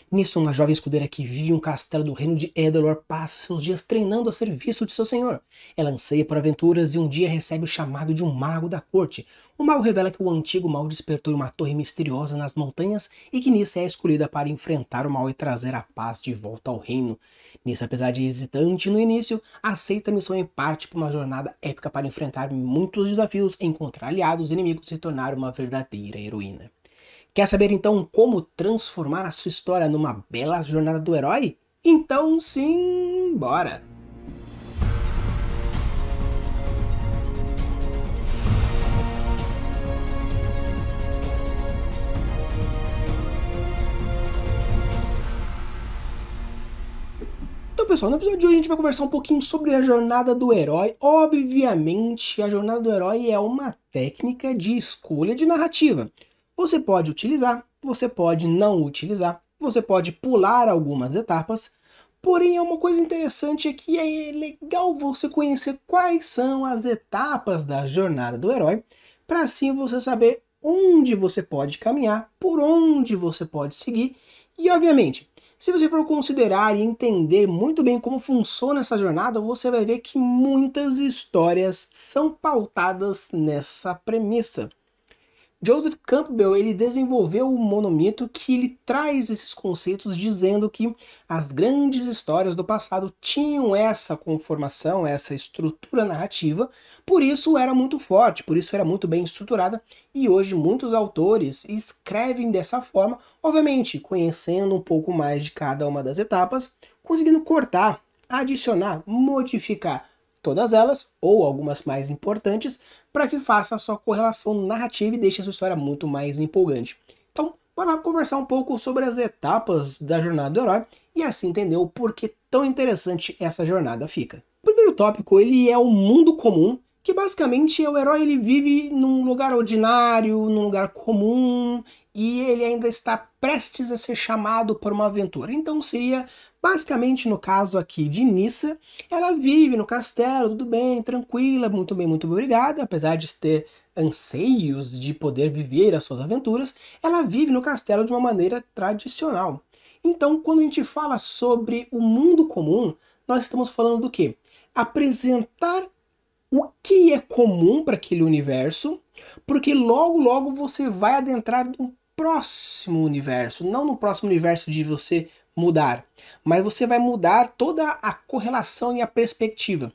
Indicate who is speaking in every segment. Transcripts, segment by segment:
Speaker 1: Nisso, uma jovem escudeira que vive em um castelo do reino de Edalor passa seus dias treinando a serviço de seu senhor. Ela anseia por aventuras e um dia recebe o chamado de um mago da corte. O mago revela que o antigo mal despertou em uma torre misteriosa nas montanhas e que Nissa é a escolhida para enfrentar o mal e trazer a paz de volta ao reino. Nissa, apesar de hesitante no início, aceita a missão e parte para uma jornada épica para enfrentar muitos desafios, encontrar aliados, inimigos e se tornar uma verdadeira heroína. Quer saber então como transformar a sua história numa bela jornada do herói? Então sim, bora! Então pessoal, no episódio de hoje a gente vai conversar um pouquinho sobre a jornada do herói. Obviamente, a jornada do herói é uma técnica de escolha de narrativa. Você pode utilizar, você pode não utilizar, você pode pular algumas etapas, porém é uma coisa interessante é que é legal você conhecer quais são as etapas da jornada do herói, para assim você saber onde você pode caminhar, por onde você pode seguir, e obviamente, se você for considerar e entender muito bem como funciona essa jornada, você vai ver que muitas histórias são pautadas nessa premissa. Joseph Campbell ele desenvolveu um monomito que ele traz esses conceitos dizendo que as grandes histórias do passado tinham essa conformação, essa estrutura narrativa, por isso era muito forte, por isso era muito bem estruturada, e hoje muitos autores escrevem dessa forma, obviamente conhecendo um pouco mais de cada uma das etapas, conseguindo cortar, adicionar, modificar todas elas, ou algumas mais importantes, para que faça a sua correlação narrativa e deixe a sua história muito mais empolgante. Então, bora conversar um pouco sobre as etapas da jornada do herói e assim entender o porquê tão interessante essa jornada fica. O primeiro tópico ele é o mundo comum, que basicamente é o herói ele vive num lugar ordinário, num lugar comum, e ele ainda está prestes a ser chamado por uma aventura. Então seria basicamente, no caso aqui de Nissa, ela vive no castelo, tudo bem, tranquila, muito bem, muito obrigada, apesar de ter anseios de poder viver as suas aventuras, ela vive no castelo de uma maneira tradicional. Então, quando a gente fala sobre o mundo comum, nós estamos falando do quê? Apresentar o que é comum para aquele universo, porque logo logo você vai adentrar no próximo universo, não no próximo universo de você mudar, mas você vai mudar toda a correlação e a perspectiva.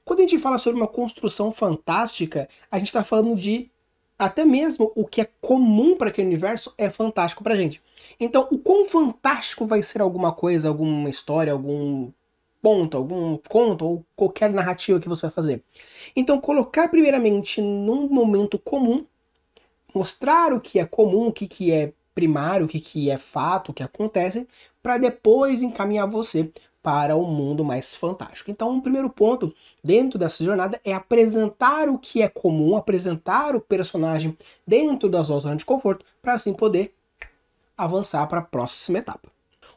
Speaker 1: Quando a gente fala sobre uma construção fantástica, a gente está falando de até mesmo o que é comum para aquele universo é fantástico para a gente. Então, o quão fantástico vai ser alguma coisa, alguma história, algum ponto, algum conto ou qualquer narrativa que você vai fazer. Então, colocar primeiramente num momento comum, mostrar o que é comum, o que é primário, o que é fato, o que acontece, para depois encaminhar você para o mundo mais fantástico. Então, o primeiro ponto dentro dessa jornada é apresentar o que é comum, apresentar o personagem dentro da sua zona de conforto, para assim poder avançar para a próxima etapa.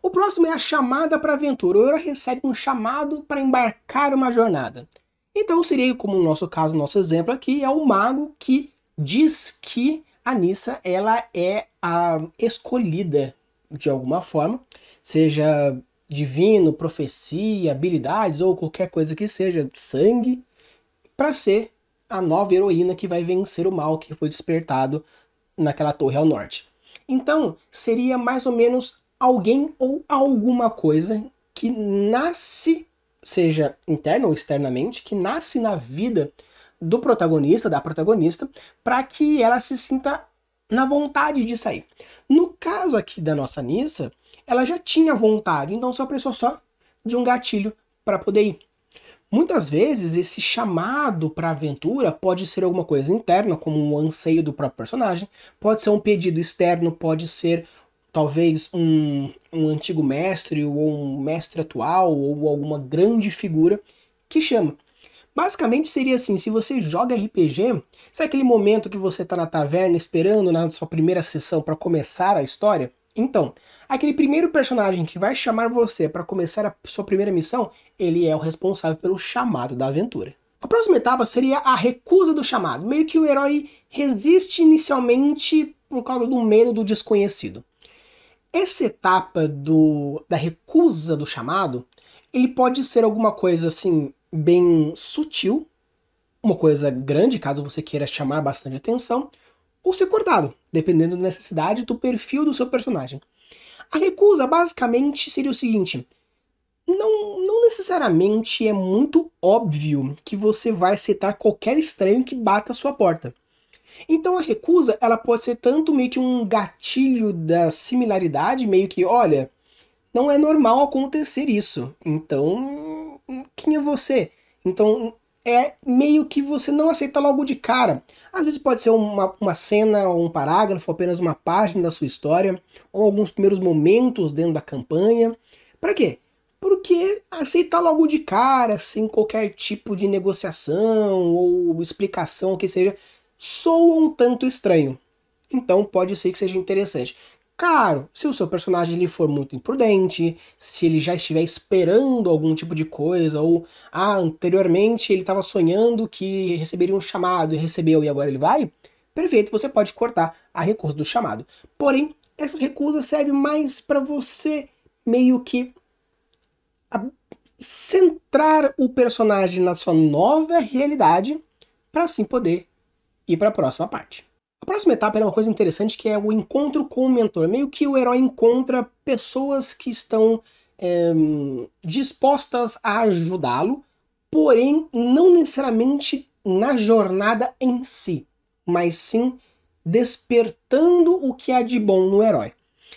Speaker 1: O próximo é a chamada para a aventura. O herói recebe um chamado para embarcar uma jornada. Então seria, como no nosso caso, nosso exemplo aqui, é o mago que diz que a Nissa ela é a escolhida de alguma forma, seja divino, profecia, habilidades ou qualquer coisa que seja, sangue, para ser a nova heroína que vai vencer o mal que foi despertado naquela torre ao norte. Então, seria mais ou menos alguém ou alguma coisa que nasce, seja interna ou externamente, que nasce na vida do protagonista, da protagonista, para que ela se sinta na vontade de sair. No caso aqui da nossa Nissa, ela já tinha vontade, então só precisou só de um gatilho para poder ir. Muitas vezes esse chamado para aventura pode ser alguma coisa interna, como um anseio do próprio personagem, pode ser um pedido externo, pode ser talvez um antigo mestre ou um mestre atual ou alguma grande figura que chama. Basicamente seria assim, se você joga RPG, sabe aquele momento que você está na taverna esperando na sua primeira sessão para começar a história? Então, aquele primeiro personagem que vai chamar você para começar a sua primeira missão, ele é o responsável pelo chamado da aventura. A próxima etapa seria a recusa do chamado, meio que o herói resiste inicialmente por causa do medo do desconhecido. Essa etapa da recusa do chamado, ele pode ser alguma coisa assim, bem sutil, uma coisa grande, caso você queira chamar bastante atenção, ou ser cortado, dependendo da necessidade do perfil do seu personagem. A recusa basicamente seria o seguinte: não necessariamente é muito óbvio que você vai aceitar qualquer estranho que bata a sua porta. Então a recusa, ela pode ser tanto meio que um gatilho da similaridade, meio que, olha, não é normal acontecer isso. Então, quem é você? Então, é meio que você não aceita logo de cara. Às vezes pode ser uma cena, ou um parágrafo, apenas uma página da sua história, ou alguns primeiros momentos dentro da campanha. Para quê? Porque aceitar logo de cara, sem qualquer tipo de negociação ou explicação, o que seja, soa um tanto estranho. Então pode ser que seja interessante. Claro, se o seu personagem ele for muito imprudente, se ele já estiver esperando algum tipo de coisa, ou anteriormente ele estava sonhando que receberia um chamado e recebeu e agora ele vai, perfeito, você pode cortar a recusa do chamado. Porém, essa recusa serve mais para você meio que centrar o personagem na sua nova realidade para assim poder ir para a próxima parte. A próxima etapa é uma coisa interessante, que é o encontro com o mentor. Meio que o herói encontra pessoas que estão dispostas a ajudá-lo, porém não necessariamente na jornada em si, mas sim despertando o que há de bom no herói.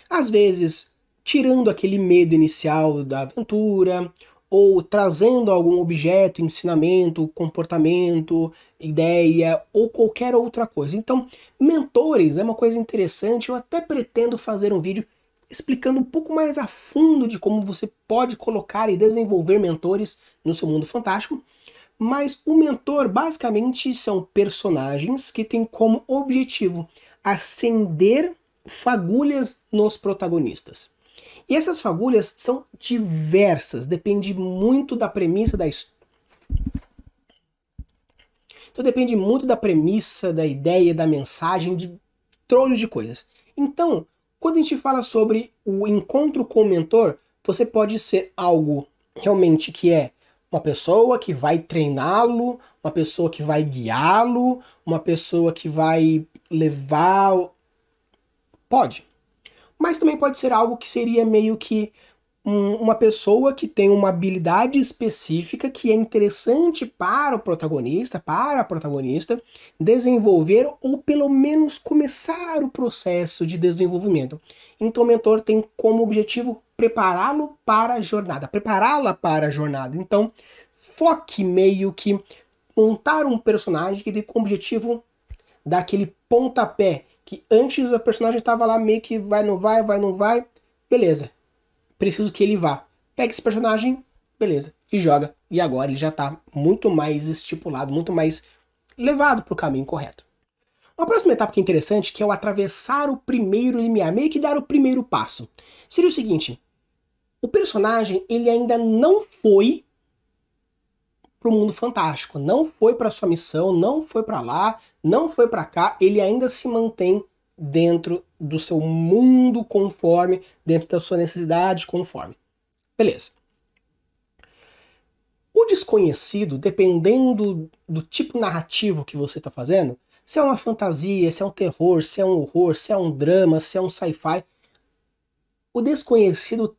Speaker 1: Às vezes, tirando aquele medo inicial da aventura, ou trazendo algum objeto, ensinamento, comportamento, ideia ou qualquer outra coisa. Então, mentores é uma coisa interessante. Eu até pretendo fazer um vídeo explicando um pouco mais a fundo de como você pode colocar e desenvolver mentores no seu mundo fantástico. Mas o mentor basicamente são personagens que têm como objetivo acender fagulhas nos protagonistas. E essas fagulhas são diversas, depende muito da premissa da história. Então depende muito da premissa, da ideia, da mensagem, de trolhos de coisas. Então, quando a gente fala sobre o encontro com o mentor, você pode ser algo realmente que é uma pessoa que vai treiná-lo, uma pessoa que vai guiá-lo, uma pessoa que vai levar... Pode. Mas também pode ser algo que seria meio que uma pessoa que tem uma habilidade específica que é interessante para o protagonista, para a protagonista, desenvolver ou pelo menos começar o processo de desenvolvimento. Então o mentor tem como objetivo prepará-lo para a jornada, prepará-la para a jornada. Então foque meio que montar um personagem que tem como objetivo dar aquele pontapé, que antes a personagem estava lá meio que vai, não vai, beleza. Preciso que ele vá. Pega esse personagem, beleza, e joga. E agora ele já está muito mais estipulado, muito mais levado para o caminho correto. Uma próxima etapa que é interessante, que é o atravessar o primeiro limiar, meio que dar o primeiro passo. Seria o seguinte: o personagem ele ainda não foi para o mundo fantástico, não foi para sua missão, não foi para lá, não foi para cá, ele ainda se mantém dentro do seu mundo conforme, dentro da sua necessidade conforme. Beleza. O desconhecido, dependendo do tipo narrativo que você está fazendo, se é uma fantasia, se é um terror, se é um horror, se é um drama, se é um sci-fi, o desconhecido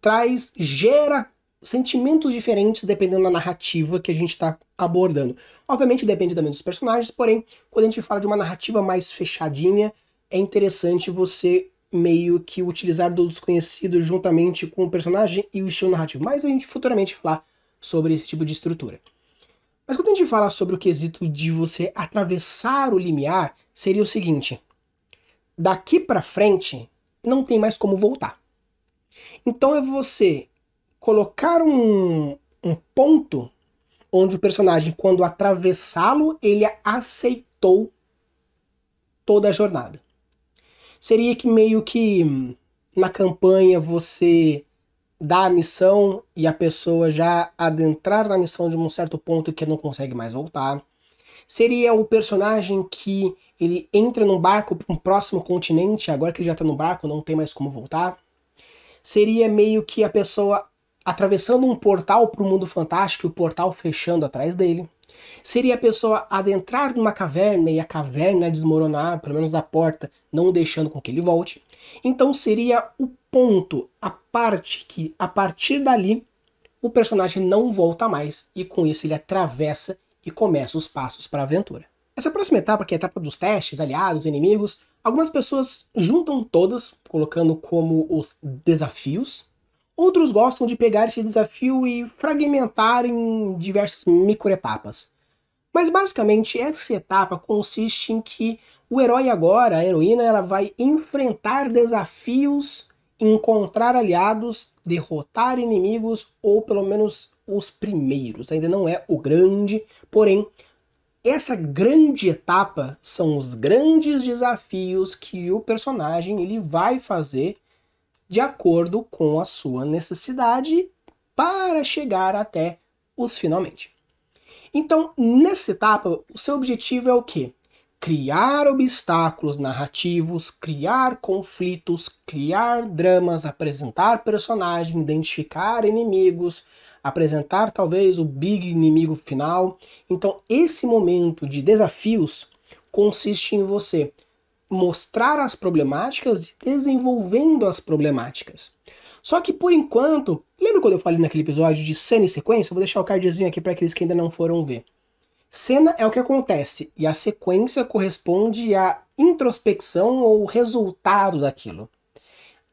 Speaker 1: gera sentimentos diferentes dependendo da narrativa que a gente está abordando. Obviamente depende também dos personagens, porém, quando a gente fala de uma narrativa mais fechadinha, é interessante você meio que utilizar do desconhecido juntamente com o personagem e o estilo narrativo. Mas a gente futuramente falar sobre esse tipo de estrutura. Mas quando a gente fala sobre o quesito de você atravessar o limiar, seria o seguinte: daqui para frente não tem mais como voltar. Então é você colocar um ponto onde o personagem, quando atravessá-lo, ele aceitou toda a jornada. Seria que meio que na campanha você dá a missão e a pessoa já adentrar na missão de um certo ponto que não consegue mais voltar. Seria o personagem que ele entra num barco para um próximo continente, agora que ele já está no barco, não tem mais como voltar. Seria meio que a pessoa atravessando um portal para o mundo fantástico e o portal fechando atrás dele. Seria a pessoa adentrar numa caverna e a caverna desmoronar, pelo menos a porta, não deixando com que ele volte. Então seria o ponto, a parte que, a partir dali, o personagem não volta mais e com isso ele atravessa e começa os passos para a aventura. Essa próxima etapa, que é a etapa dos testes, aliados, inimigos, algumas pessoas juntam todas, colocando como os desafios. Outros gostam de pegar esse desafio e fragmentar em diversas microetapas. Mas basicamente essa etapa consiste em que o herói agora, a heroína, ela vai enfrentar desafios, encontrar aliados, derrotar inimigos, ou pelo menos os primeiros. Ainda não é o grande, porém, essa grande etapa são os grandes desafios que o personagem ele vai fazer de acordo com a sua necessidade para chegar até os finalmente. Então, nessa etapa, o seu objetivo é o quê? Criar obstáculos narrativos, criar conflitos, criar dramas, apresentar personagem, identificar inimigos, apresentar talvez o big inimigo final. Então, esse momento de desafios consiste em você mostrar as problemáticas e desenvolvendo as problemáticas. Só que por enquanto, lembra quando eu falei naquele episódio de cena e sequência? Eu vou deixar o cardzinho aqui para aqueles que ainda não foram ver. Cena é o que acontece e a sequência corresponde à introspecção ou resultado daquilo.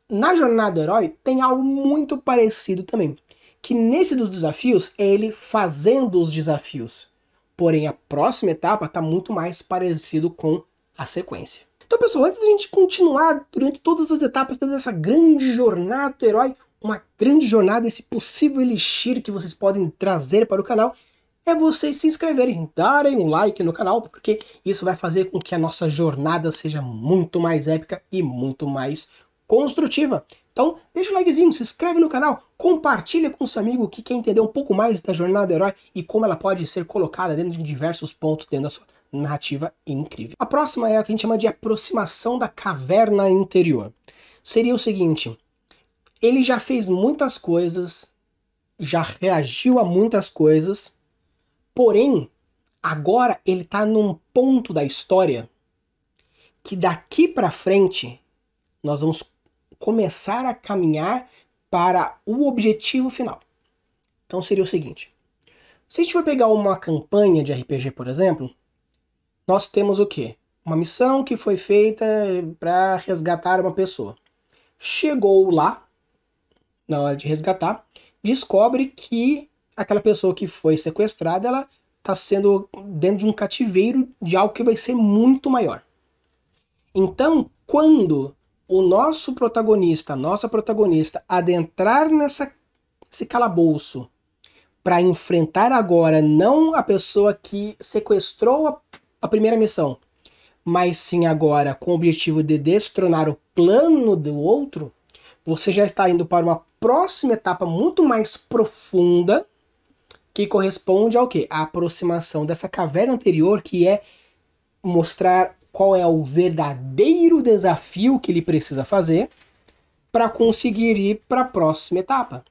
Speaker 1: Na jornada do herói tem algo muito parecido também, que nesse dos desafios é ele fazendo os desafios. Porém, a próxima etapa está muito mais parecido com a sequência. Então, pessoal, antes da gente continuar durante todas as etapas dessa grande jornada do herói, uma grande jornada, esse possível elixir que vocês podem trazer para o canal, é vocês se inscreverem, darem um like no canal, porque isso vai fazer com que a nossa jornada seja muito mais épica e muito mais construtiva. Então, deixa o likezinho, se inscreve no canal, compartilha com seu amigo que quer entender um pouco mais da jornada do herói e como ela pode ser colocada dentro de diversos pontos dentro da sua narrativa incrível. A próxima é a que a gente chama de aproximação da caverna interior. Seria o seguinte, ele já fez muitas coisas, já reagiu a muitas coisas, porém, agora ele está num ponto da história que daqui para frente nós vamos começar a caminhar para o objetivo final. Então seria o seguinte, se a gente for pegar uma campanha de RPG, por exemplo, nós temos o quê? Uma missão que foi feita para resgatar uma pessoa. Chegou lá, na hora de resgatar, descobre que aquela pessoa que foi sequestrada, ela está sendo dentro de um cativeiro de algo que vai ser muito maior. Então, quando o nosso protagonista, a nossa protagonista, adentrar nesse calabouço para enfrentar agora não a pessoa que sequestrou a primeira missão, mas sim agora com o objetivo de destronar o plano do outro, você já está indo para uma próxima etapa muito mais profunda, que corresponde ao quê? A aproximação dessa caverna anterior, que é mostrar qual é o verdadeiro desafio que ele precisa fazer para conseguir ir para a próxima etapa.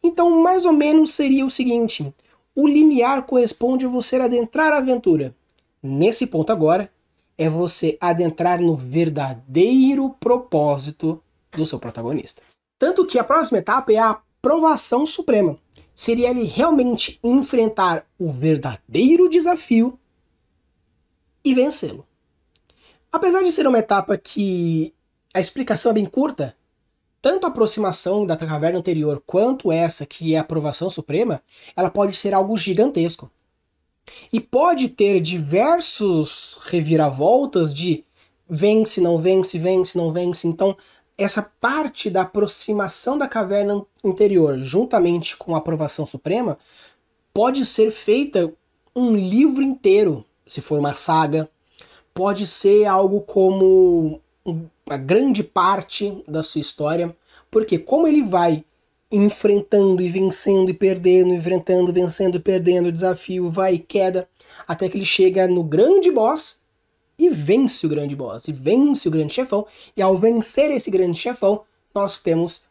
Speaker 1: Então, mais ou menos seria o seguinte, o limiar corresponde a você adentrar a aventura. Nesse ponto agora, é você adentrar no verdadeiro propósito do seu protagonista. Tanto que a próxima etapa é a aprovação suprema. Seria ele realmente enfrentar o verdadeiro desafio e vencê-lo. Apesar de ser uma etapa que a explicação é bem curta, tanto a aproximação da caverna anterior quanto essa, que é a aprovação suprema, ela pode ser algo gigantesco. E pode ter diversos reviravoltas de vence, não vence, vence, não vence. Então, essa parte da aproximação da caverna interior, juntamente com a aprovação suprema, pode ser feita um livro inteiro, se for uma saga. Pode ser algo como uma grande parte da sua história, porque como ele vai enfrentando e vencendo e perdendo, enfrentando, vencendo e perdendo, desafio, vai e queda, até que ele chega no grande boss e vence o grande boss, e vence o grande chefão, e ao vencer esse grande chefão, nós temos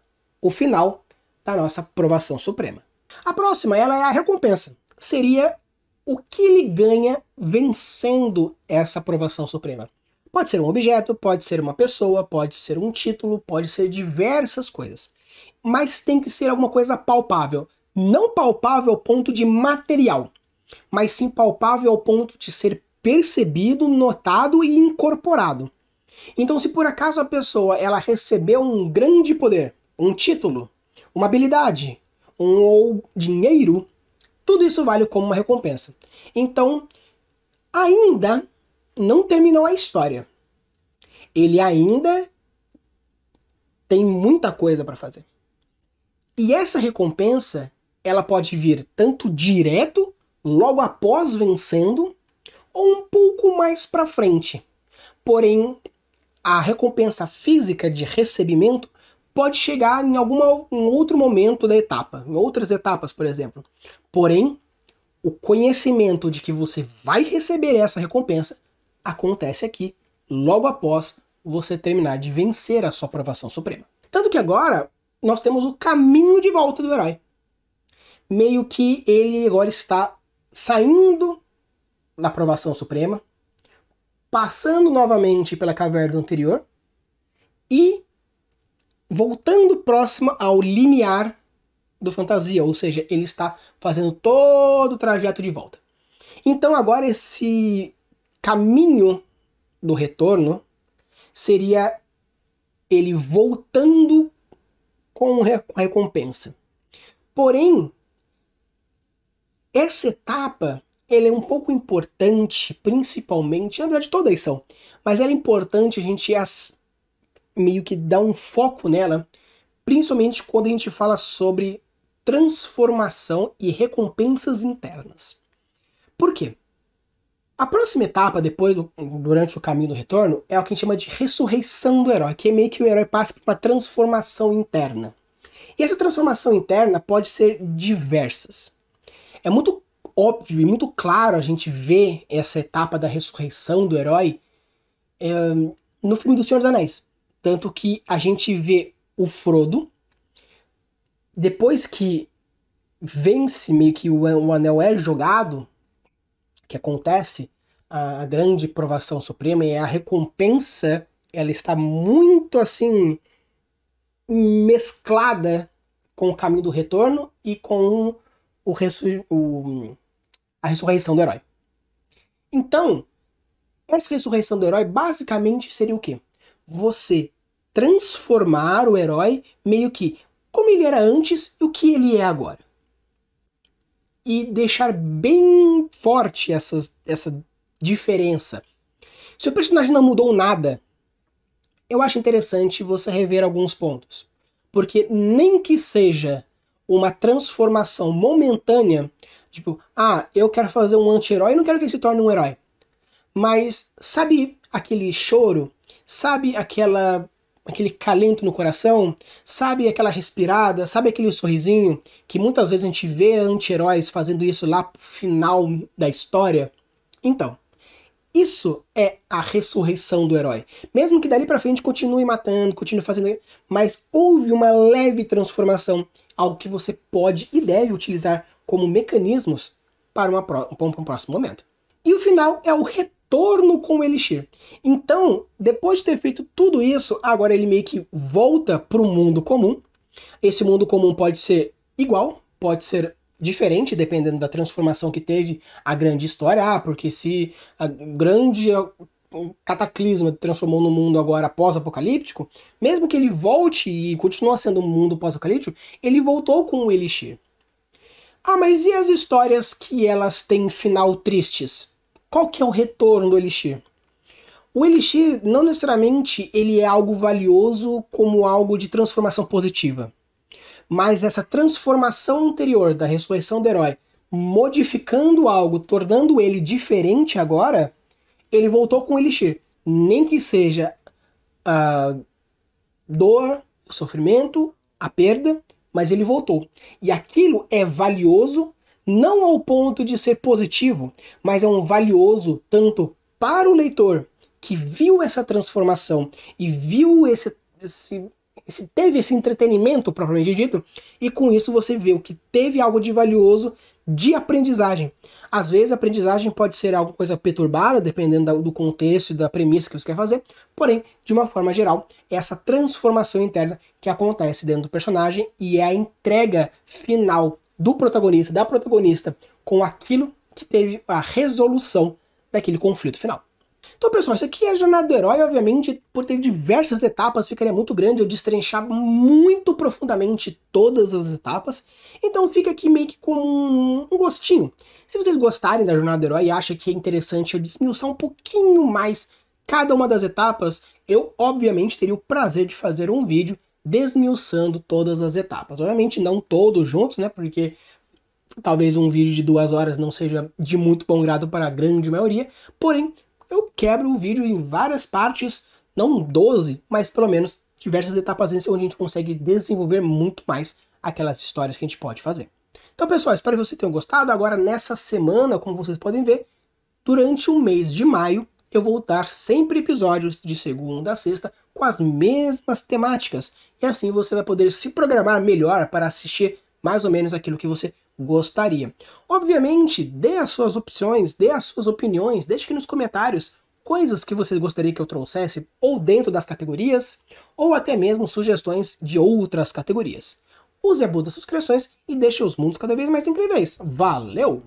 Speaker 1: o final da nossa aprovação suprema. A próxima, ela é a recompensa. Seria o que ele ganha vencendo essa aprovação suprema. Pode ser um objeto, pode ser uma pessoa, pode ser um título, pode ser diversas coisas. Mas tem que ser alguma coisa palpável. Não palpável ao ponto de material, mas sim palpável ao ponto de ser percebido, notado e incorporado. Então, se por acaso a pessoa ela recebeu um grande poder, um título, uma habilidade, ou dinheiro, tudo isso vale como uma recompensa. Então, ainda não terminou a história. Ele ainda tem muita coisa para fazer. E essa recompensa, ela pode vir tanto direto, logo após vencendo, ou um pouco mais para frente. Porém, a recompensa física de recebimento pode chegar em um outro momento da etapa, em outras etapas, por exemplo. Porém, o conhecimento de que você vai receber essa recompensa acontece aqui, logo após você terminar de vencer a sua aprovação suprema. Tanto que agora nós temos o caminho de volta do herói. Meio que ele agora está saindo da aprovação suprema, passando novamente pela caverna anterior e voltando próximo ao limiar do fantasia, ou seja, ele está fazendo todo o trajeto de volta. Então agora esse caminho do retorno seria ele voltando com a recompensa. Porém, essa etapa ela é um pouco importante, principalmente, na verdade todas são, mas ela é importante a gente meio que dar um foco nela, principalmente quando a gente fala sobre transformação e recompensas internas. Por quê? A próxima etapa, durante o caminho do retorno, é o que a gente chama de ressurreição do herói, que é meio que o herói passa por uma transformação interna. E essa transformação interna pode ser diversas. É muito óbvio e muito claro a gente ver essa etapa da ressurreição do herói no filme do Senhor dos Anéis. Tanto que a gente vê o Frodo, depois que vence, meio que o anel é jogado, que acontece a grande provação suprema e a recompensa, ela está muito assim mesclada com o caminho do retorno e com a ressurreição do herói. Então, essa ressurreição do herói basicamente seria o quê? Você transformar o herói meio que como ele era antes e o que ele é agora. E deixar bem forte essa diferença. Se o personagem não mudou nada, eu acho interessante você rever alguns pontos. Porque nem que seja uma transformação momentânea, tipo, eu quero fazer um anti-herói e não quero que ele se torne um herói. Mas sabe aquele choro? Sabe aquele calento no coração? Sabe aquela respirada? Sabe aquele sorrisinho? Que muitas vezes a gente vê anti-heróis fazendo isso lá pro final da história. Então, isso é a ressurreição do herói. Mesmo que dali pra frente continue matando, continue fazendo, mas houve uma leve transformação, algo que você pode e deve utilizar como mecanismos para um próximo momento. E o final é o retorno com o Elixir. Então, depois de ter feito tudo isso, agora ele meio que volta para o mundo comum. Esse mundo comum pode ser igual, pode ser diferente, dependendo da transformação que teve a grande história. Porque se a grande cataclisma transformou no mundo agora pós-apocalíptico, mesmo que ele volte e continue sendo um mundo pós-apocalíptico, ele voltou com o Elixir. Mas e as histórias que elas têm final tristes? Qual que é o retorno do Elixir? O Elixir não necessariamente ele é algo valioso como algo de transformação positiva. Mas essa transformação anterior da ressurreição do herói, modificando algo, tornando ele diferente agora, ele voltou com o Elixir. Nem que seja a dor, o sofrimento, a perda, mas ele voltou. E aquilo é valioso, não ao ponto de ser positivo, mas é um valioso tanto para o leitor que viu essa transformação e viu se teve esse entretenimento propriamente dito, e com isso você vê o que teve algo de valioso de aprendizagem. Às vezes a aprendizagem pode ser alguma coisa perturbada, dependendo do contexto e da premissa que você quer fazer, porém, de uma forma geral, é essa transformação interna que acontece dentro do personagem e é a entrega final do protagonista, da protagonista, com aquilo que teve a resolução daquele conflito final. Então, pessoal, isso aqui é a jornada do herói. Obviamente, por ter diversas etapas, ficaria muito grande eu destrinchar muito profundamente todas as etapas. Então fica aqui meio que com um gostinho. Se vocês gostarem da jornada do herói e acham que é interessante eu desmiuçar um pouquinho mais cada uma das etapas, eu obviamente teria o prazer de fazer um vídeo desmiuçando todas as etapas. Obviamente não todos juntos, né, porque talvez um vídeo de 2 horas não seja de muito bom grado para a grande maioria, porém eu quebro o vídeo em várias partes, não 12, mas pelo menos diversas etapas onde a gente consegue desenvolver muito mais aquelas histórias que a gente pode fazer. Então, pessoal, espero que vocês tenham gostado. Agora, nessa semana, como vocês podem ver, durante o mês de maio, eu vou dar sempre episódios de segunda a sexta com as mesmas temáticas. E assim você vai poder se programar melhor para assistir mais ou menos aquilo que você gostaria. Obviamente, dê as suas opções, dê as suas opiniões, deixe aqui nos comentários coisas que você gostaria que eu trouxesse, ou dentro das categorias, ou até mesmo sugestões de outras categorias. Use a busca das subscrições e deixe os mundos cada vez mais incríveis. Valeu!